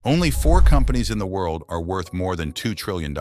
Only 4 companies in the world are worth more than $2 trillion.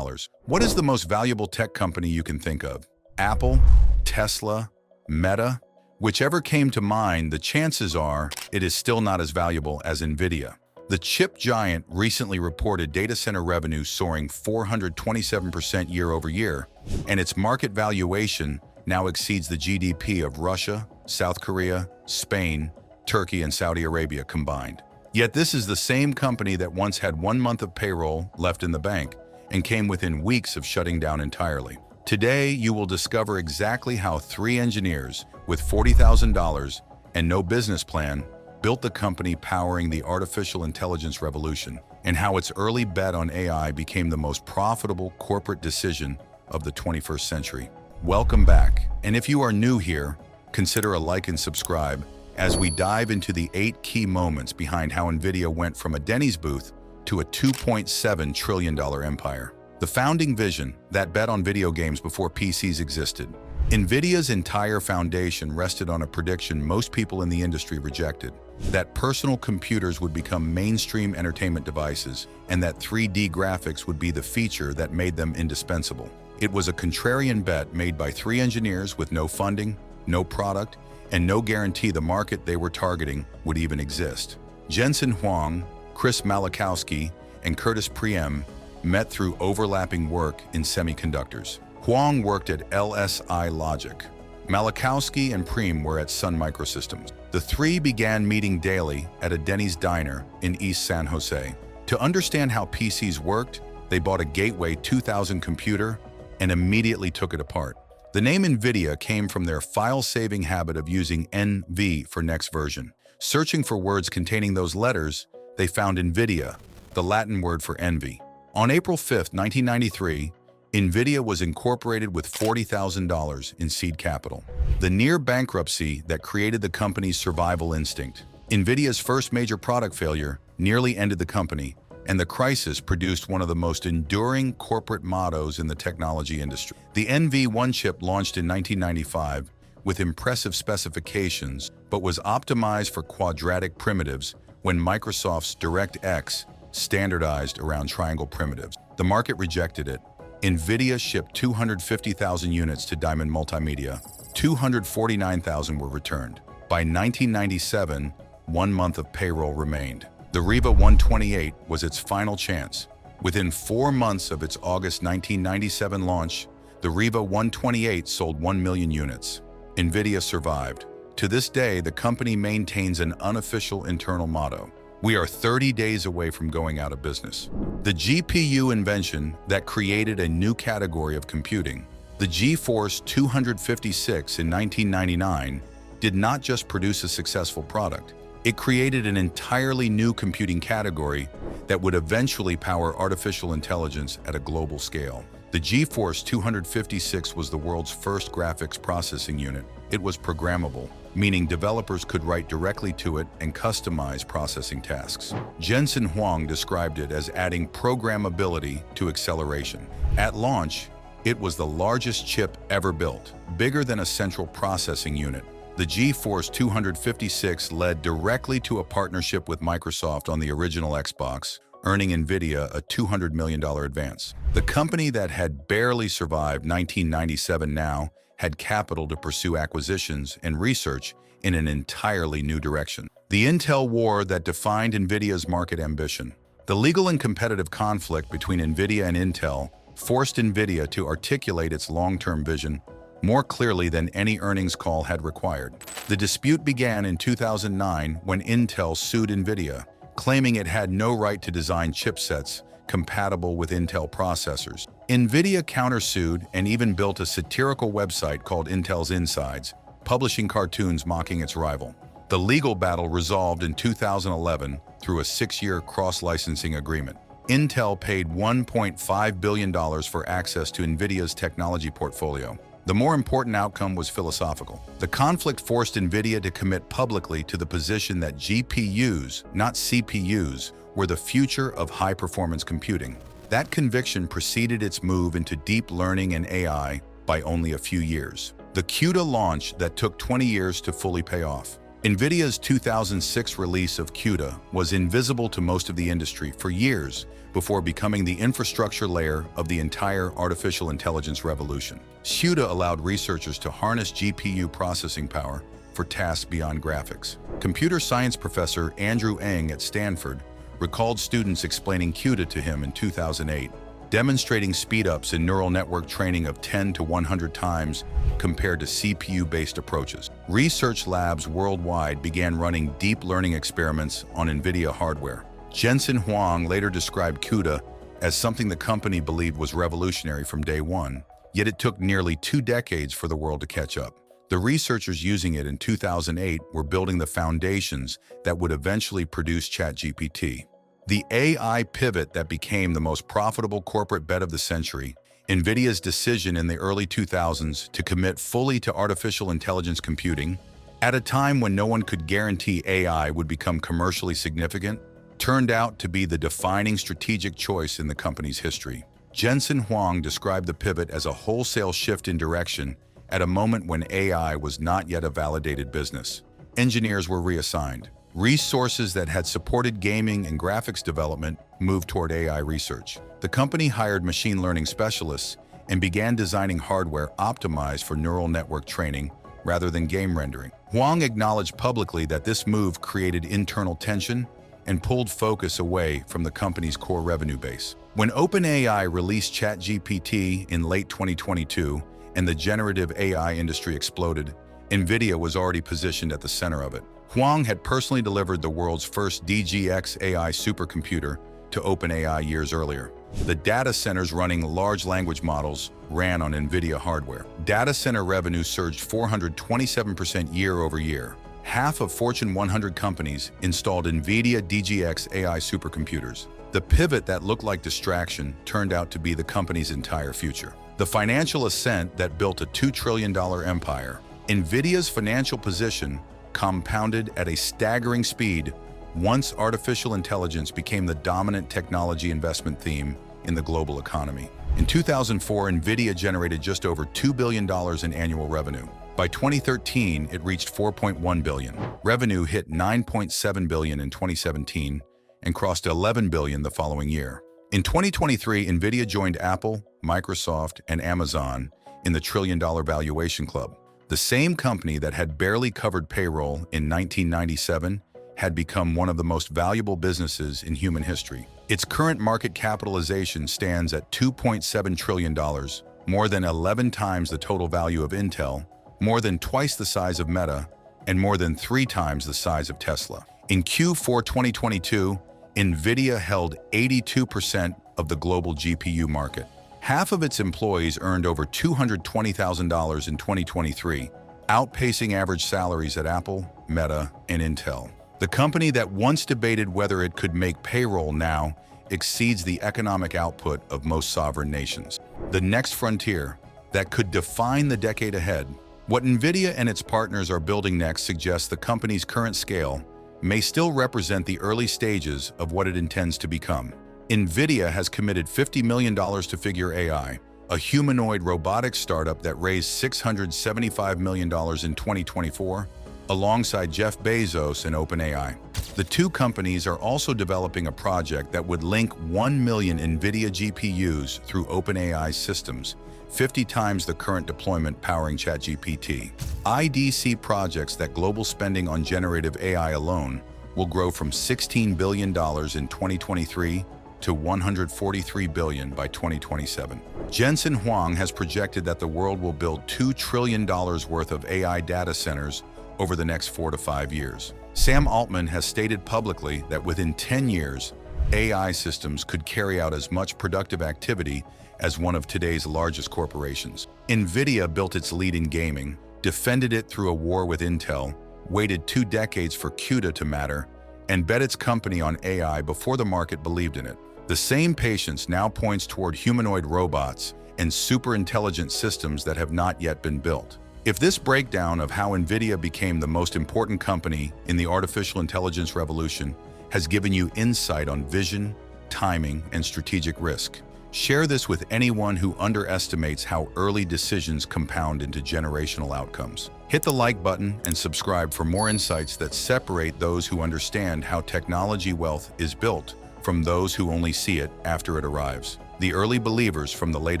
What is the most valuable tech company you can think of? Apple, Tesla, Meta? Whichever came to mind, the chances are it is still not as valuable as NVIDIA. The chip giant recently reported data center revenue soaring 427% year over year, and its market valuation now exceeds the GDP of Russia, South Korea, Spain, Turkey, and Saudi Arabia combined. Yet this is the same company that once had 1 month of payroll left in the bank and came within weeks of shutting down entirely. Today, you will discover exactly how 3 engineers with $40,000 and no business plan built the company powering the artificial intelligence revolution, and how its early bet on AI became the most profitable corporate decision of the 21st century. Welcome back, and if you are new here, consider a like and subscribe as we dive into the 8 key moments behind how NVIDIA went from a Denny's booth to a $2.7 trillion empire. The founding vision that bet on video games before PCs existed. NVIDIA's entire foundation rested on a prediction most people in the industry rejected, that personal computers would become mainstream entertainment devices and that 3D graphics would be the feature that made them indispensable. It was a contrarian bet made by 3 engineers with no funding, no product, and no guarantee the market they were targeting would even exist. Jensen Huang, Chris Malachowski, and Curtis Priem met through overlapping work in semiconductors. Huang worked at LSI Logic. Malachowski and Priem were at Sun Microsystems. The 3 began meeting daily at a Denny's diner in East San Jose. To understand how PCs worked, they bought a Gateway 2000 computer and immediately took it apart. The name NVIDIA came from their file-saving habit of using NV for next version. Searching for words containing those letters, they found NVIDIA, the Latin word for envy. On April 5, 1993, NVIDIA was incorporated with $40,000 in seed capital. The near bankruptcy that created the company's survival instinct. NVIDIA's first major product failure nearly ended the company, and the crisis produced one of the most enduring corporate mottos in the technology industry. The NV1 chip launched in 1995 with impressive specifications, but was optimized for quadratic primitives when Microsoft's DirectX standardized around triangle primitives. The market rejected it. NVIDIA shipped 250,000 units to Diamond Multimedia. 249,000 were returned. By 1997, 1 month of payroll remained. The Riva 128 was its final chance. Within 4 months of its August 1997 launch, the Riva 128 sold 1 million units. NVIDIA survived. To this day, the company maintains an unofficial internal motto: "We are 30 days away from going out of business." The GPU invention that created a new category of computing, the GeForce 256 in 1999, did not just produce a successful product. It created an entirely new computing category that would eventually power artificial intelligence at a global scale. The GeForce 256 was the world's first graphics processing unit. It was programmable, meaning developers could write directly to it and customize processing tasks. Jensen Huang described it as adding programmability to acceleration. At launch, it was the largest chip ever built, bigger than a central processing unit. The GeForce 256 led directly to a partnership with Microsoft on the original Xbox, earning NVIDIA a $200 million advance. The company that had barely survived 1997 now had capital to pursue acquisitions and research in an entirely new direction. The Intel war that defined NVIDIA's market ambition. The legal and competitive conflict between NVIDIA and Intel forced NVIDIA to articulate its long-term vision more clearly than any earnings call had required. The dispute began in 2009 when Intel sued NVIDIA, claiming it had no right to design chipsets compatible with Intel processors. NVIDIA countersued and even built a satirical website called Intel's Insides, publishing cartoons mocking its rival. The legal battle resolved in 2011 through a 6-year cross-licensing agreement. Intel paid $1.5 billion for access to NVIDIA's technology portfolio. The more important outcome was philosophical. The conflict forced NVIDIA to commit publicly to the position that GPUs, not CPUs, were the future of high-performance computing. That conviction preceded its move into deep learning and AI by only a few years. The CUDA launch that took 20 years to fully pay off. NVIDIA's 2006 release of CUDA was invisible to most of the industry for years before becoming the infrastructure layer of the entire artificial intelligence revolution. CUDA allowed researchers to harness GPU processing power for tasks beyond graphics. Computer science professor Andrew Ng at Stanford recalled students explaining CUDA to him in 2008, demonstrating speed-ups in neural network training of 10 to 100 times compared to CPU-based approaches. Research labs worldwide began running deep learning experiments on NVIDIA hardware. Jensen Huang later described CUDA as something the company believed was revolutionary from day one, yet it took nearly 2 decades for the world to catch up. The researchers using it in 2008 were building the foundations that would eventually produce ChatGPT. The AI pivot that became the most profitable corporate bet of the century, NVIDIA's decision in the early 2000s to commit fully to artificial intelligence computing, at a time when no one could guarantee AI would become commercially significant, turned out to be the defining strategic choice in the company's history. Jensen Huang described the pivot as a wholesale shift in direction at a moment when AI was not yet a validated business. Engineers were reassigned. Resources that had supported gaming and graphics development moved toward AI research. The company hired machine learning specialists and began designing hardware optimized for neural network training rather than game rendering. Huang acknowledged publicly that this move created internal tension and pulled focus away from the company's core revenue base. When OpenAI released ChatGPT in late 2022 and the generative AI industry exploded, NVIDIA was already positioned at the center of it. Huang had personally delivered the world's first DGX AI supercomputer to OpenAI years earlier. The data centers running large language models ran on NVIDIA hardware. Data center revenue surged 427% year over year. Half of Fortune 100 companies installed NVIDIA DGX AI supercomputers. The pivot that looked like distraction turned out to be the company's entire future. The financial ascent that built a $2 trillion empire. NVIDIA's financial position compounded at a staggering speed once artificial intelligence became the dominant technology investment theme in the global economy. In 2004, NVIDIA generated just over $2 billion in annual revenue. By 2013, it reached $4.1 billion. Revenue hit $9.7 billion in 2017 and crossed $11 billion the following year. In 2023, NVIDIA joined Apple, Microsoft, and Amazon in the trillion-dollar valuation club. The same company that had barely covered payroll in 1997 had become one of the most valuable businesses in human history. Its current market capitalization stands at $2.7 trillion, more than 11 times the total value of Intel, more than twice the size of Meta, and more than 3 times the size of Tesla. In Q4 2022, NVIDIA held 82% of the global GPU market. Half of its employees earned over $220,000 in 2023, outpacing average salaries at Apple, Meta, and Intel. The company that once debated whether it could make payroll now exceeds the economic output of most sovereign nations. The next frontier that could define the decade ahead. What NVIDIA and its partners are building next suggests the company's current scale may still represent the early stages of what it intends to become. NVIDIA has committed $50 million to Figure AI, a humanoid robotics startup that raised $675 million in 2024, alongside Jeff Bezos and OpenAI. The two companies are also developing a project that would link 1 million NVIDIA GPUs through OpenAI systems, 50 times the current deployment powering ChatGPT. IDC projects that global spending on generative AI alone will grow from $16 billion in 2023 to $143 billion by 2027. Jensen Huang has projected that the world will build $2 trillion worth of AI data centers over the next 4 to 5 years. Sam Altman has stated publicly that within 10 years, AI systems could carry out as much productive activity as one of today's largest corporations. NVIDIA built its lead in gaming, defended it through a war with Intel, waited 2 decades for CUDA to matter, and bet its company on AI before the market believed in it. The same patience now points toward humanoid robots and superintelligent systems that have not yet been built. If this breakdown of how NVIDIA became the most important company in the artificial intelligence revolution has given you insight on vision, timing, and strategic risk, share this with anyone who underestimates how early decisions compound into generational outcomes. Hit the like button and subscribe for more insights that separate those who understand how technology wealth is built from those who only see it after it arrives. The early believers from the late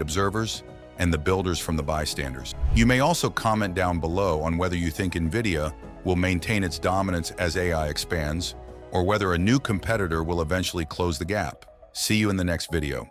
observers, and the builders from the bystanders. You may also comment down below on whether you think NVIDIA will maintain its dominance as AI expands, or whether a new competitor will eventually close the gap. See you in the next video.